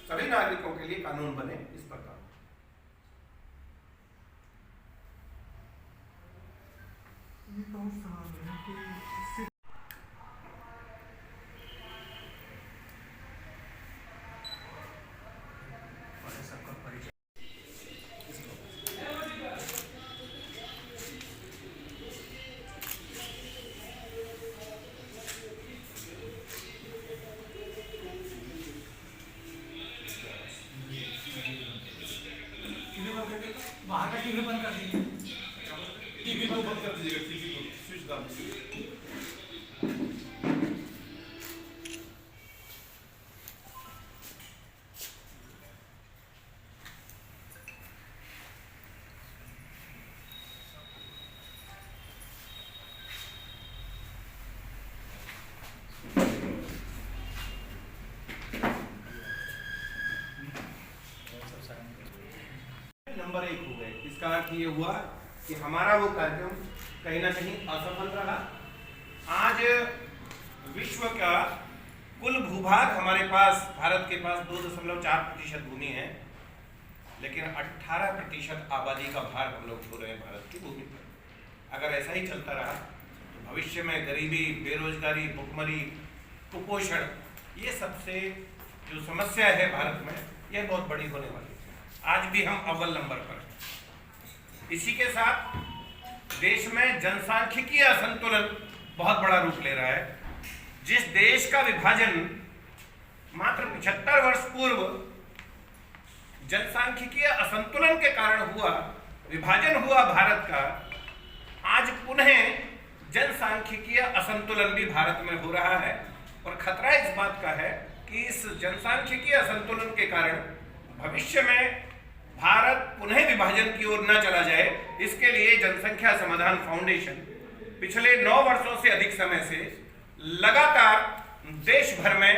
सभी नागरिकों के लिए कानून बने, इस पर काम। बाहर का टीवी बंद कर दीजिए, टीवी को बंद कर दीजिएगा, टीवी को स्विच दाब दीजिए। नंबर 1 हो गए। इसका अर्थ ये हुआ कि हमारा वो कार्यक्रम कहीं ना कहीं असफल रहा। आज विश्व का कुल भूभाग हमारे पास, भारत के पास 2.4% भूमि है, लेकिन 18% आबादी का भार हम लोग ढो रहे हैं भारत की भूमि पर। अगर ऐसा ही चलता रहा तो भविष्य में गरीबी, बेरोजगारी, भुखमरी, कुपोषण, ये सबसे जो समस्या है भारत में, यह बहुत बड़ी होने वाली है। आज भी हम अव्वल नंबर पर हैं। इसी के साथ देश में जनसांख्यिकीय असंतुलन बहुत बड़ा रूप ले रहा है। जिस देश का विभाजन मात्र 75 वर्ष पूर्व जनसांख्यिकीय असंतुलन के कारण हुआ, विभाजन हुआ भारत का, आज पुनः जनसांख्यिकीय असंतुलन भी भारत में हो रहा है। और खतरा इस बात का है कि इस जनसांख्यिकीय असंतुलन के कारण भविष्य में भारत पुनः विभाजन की ओर न चला जाए, इसके लिए जनसंख्या समाधान फाउंडेशन पिछले 9 वर्षों से अधिक समय से लगातार देश भर में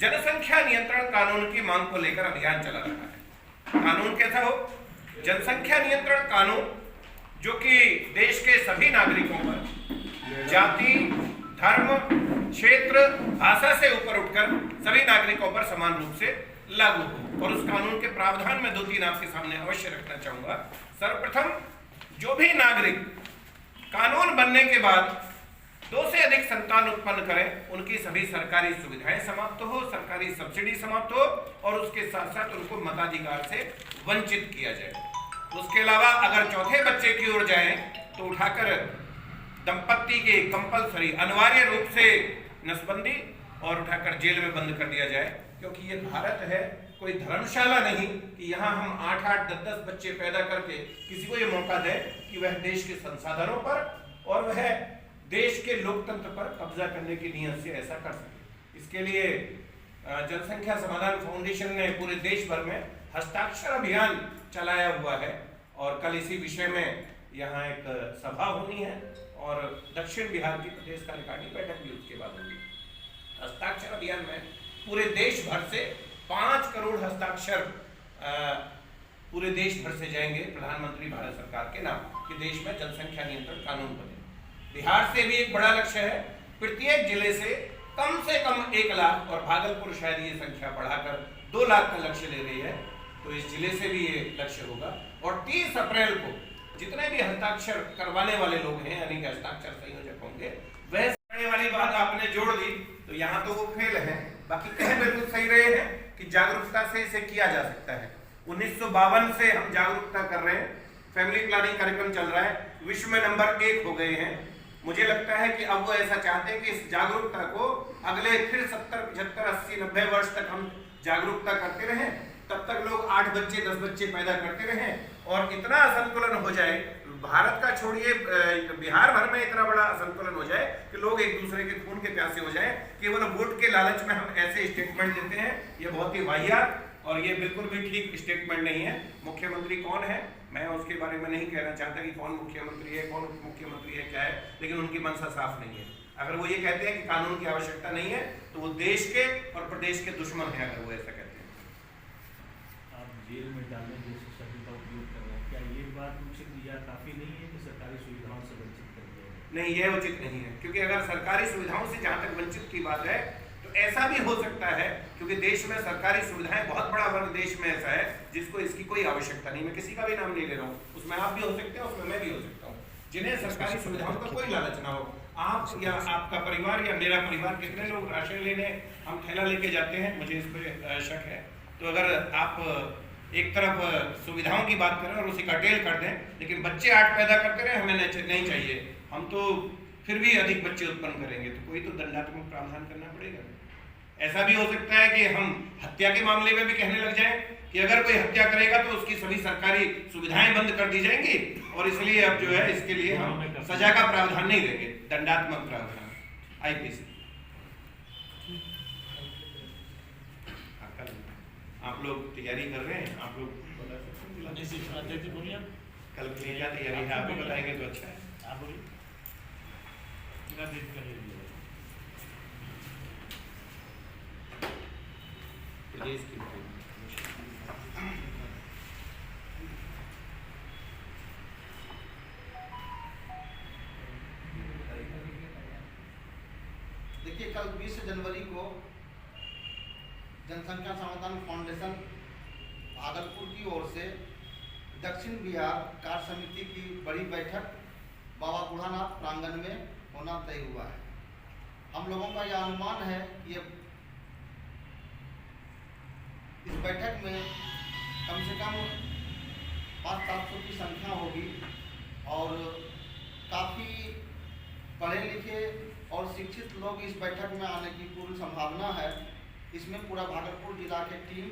जनसंख्या नियंत्रण कानून की मांग को लेकर अभियान चला रहा है। कानून कैसा हो? जनसंख्या नियंत्रण कानून, जो कि देश के सभी नागरिकों पर जाति, धर्म, क्षेत्र, भाषा से ऊपर उठकर सभी नागरिकों पर समान रूप से लागू हो। और उस कानून के प्रावधान में 2-3 आपके सामने अवश्य रखना चाहूंगा। सर्वप्रथम, जो भी नागरिक कानून बनने के बाद 2 से अधिक संतान उत्पन्न करें, उनकी सभी सरकारी सुविधाएं समाप्त हो, सरकारी सब्सिडी समाप्त हो, और उसके साथ साथ उनको मताधिकार से वंचित किया जाए। उसके अलावा अगर चौथे बच्चे की ओर जाएं तो उठाकर दंपत्ति के कंपलसरी, अनिवार्य रूप से नसबंदी और उठाकर जेल में बंद कर दिया जाए। क्योंकि ये भारत है, कोई धर्मशाला नहीं कि यहाँ हम 8-8, 10-10 बच्चे पैदा करके किसी को ये मौका दें कि वह देश के संसाधनों पर और वह देश के लोकतंत्र पर कब्जा करने की नीयत से ऐसा कर सके। इसके लिए जनसंख्या समाधान फाउंडेशन ने पूरे देश भर में हस्ताक्षर अभियान चलाया हुआ है, और कल इसी विषय में यहाँ एक सभा होनी है और दक्षिण बिहार की प्रदेश कार्यकारिणी बैठक भी उसके बाद होगी। हस्ताक्षर अभियान में पूरे देश भर से 5 करोड़ हस्ताक्षर पूरे देश भर से जाएंगे प्रधानमंत्री भारत सरकार के नाम कि देश में जनसंख्या नियंत्रण कानून बने। बिहार से भी एक बड़ा लक्ष्य है, प्रत्येक जिले से कम 1 लाख, और भागलपुर शायद ये संख्या बढ़ाकर 2 लाख का लक्ष्य ले रही है, तो इस जिले से भी ये लक्ष्य होगा। और 30 अप्रैल को जितने भी हस्ताक्षर करवाने वाले लोग हैं, यानी कि हस्ताक्षर संयोजक होंगे, वह करने वाली बात आपने जोड़ दी तो यहाँ तो वो फेल है, बाकी कह बिल्कुल सही रहे हैं कि जागरूकता से इसे किया जा सकता है। 1952 से हम जागरूकता कर रहे हैं, फैमिली प्लानिंग कार्यक्रम चल रहा है, विश्व में नंबर 1 हो गए हैं। मुझे लगता है कि अब वो ऐसा चाहते हैं कि इस जागरूकता को अगले फिर 70, 75, 80, 90 वर्ष तक हम जागरूकता करते रहें, तब तक लोग 8 बच्चे 10 बच्चे पैदा करते रहें, और इतना असंतुलन हो जाए, भारत का छोड़िए बिहार भर में इतना बड़ा असंतुलन हो जाए कि लोग एक दूसरे के खून के प्यासे हो जाए, केवल वोट के लालच में हम ऐसे स्टेटमेंट देते हैं। ये बहुत ही वाहियात और ये बिल्कुल भी ठीक स्टेटमेंट नहीं है। मुख्यमंत्री कौन है मैं उसके बारे में नहीं कहना चाहता कि कौन मुख्यमंत्री है, कौन उप मुख्यमंत्री है, क्या है, लेकिन उनकी मंशा साफ नहीं है। अगर वो ये कहते हैं कि कानून की आवश्यकता नहीं है तो वो देश के और प्रदेश के दुश्मन है, अगर वो ऐसा कहते हैं। आप जेल में डालने जैसे शब्द का उपयोग कर रहे हैं, क्या ये बात उचित या काफी नहीं है कि सरकारी सुविधाओं से वंचित कर दिया? नहीं, ये उचित नहीं है, क्योंकि अगर सरकारी सुविधाओं से जहां तक वंचित की बात है तो ऐसा भी हो सकता है, क्योंकि देश में सरकारी सुविधाएं, बहुत बड़ा वर्ग देश में ऐसा है जिसको इसकी कोई आवश्यकता नहीं। मैं किसी का भी नाम नहीं ले रहा हूँ, उसमें आप भी हो सकते हैं, उसमें मैं भी हो सकता हूँ, जिन्हें सरकारी सुविधाओं का कोई लालच ना हो। आप या आपका परिवार या मेरा परिवार, कितने लोग राशन लेने हम थैला लेके जाते हैं, मुझे इस पर शक है। तो अगर आप एक तरफ सुविधाओं की बात करें और उसे कर्टेल कर दें, लेकिन बच्चे 8 पैदा करते रहे, हमें नहीं चाहिए, हम तो फिर भी अधिक बच्चे उत्पन्न करेंगे, तो कोई तो दंडात्मक प्रावधान करना पड़ेगा। ऐसा भी हो सकता है कि हम हत्या के मामले में भी कहने लग जाएं कि अगर कोई हत्या करेगा तो उसकी सभी सरकारी सुविधाएं बंद कर दी जाएंगी, और इसलिए अब जो है इसके लिए हम सजा का प्रावधान नहीं देंगे, दंडात्मक प्रावधान आईपीसी। आप लोग तैयारी कर रहे हैं, आप लोग बता सकते हैं, बोलिए कल के लिए क्या तैयारी है, आप भी बताएंगे तो अच्छा है। आप बोलिए। देखिए, कल 20 जनवरी को जनसंख्या संवर्धन फाउंडेशन भागलपुर की ओर से दक्षिण बिहार कार्य समिति की बड़ी बैठक बाबा बूढ़ानाथ प्रांगण में होना तय हुआ है। हम लोगों का यह अनुमान है कि इस बैठक में कम से कम 500-700 की संख्या होगी, और काफ़ी पढ़े लिखे और शिक्षित लोग इस बैठक में आने की पूरी संभावना है। इसमें पूरा भागलपुर जिला के टीम